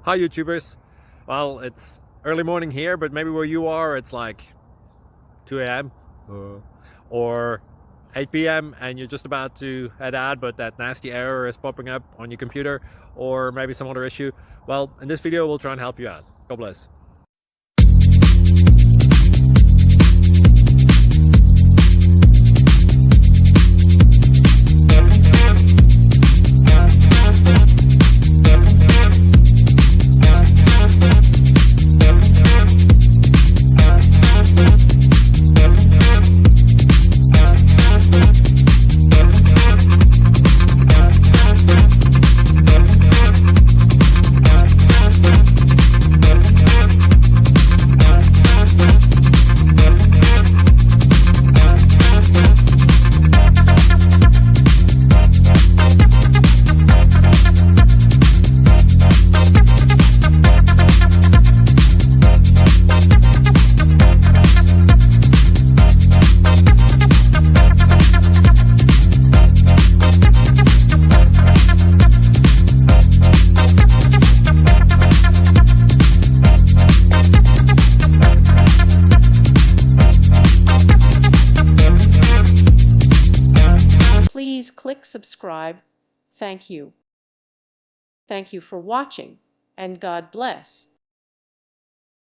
Hi YouTubers. Well, it's early morning here, but maybe where you are it's like 2 a.m. or 8 p.m. and you're just about to head out, but that nasty error is popping up on your computer, or maybe some other issue. Well, in this video we'll try and help you out. God bless. Please click subscribe. Thank you. Thank you for watching, and God bless.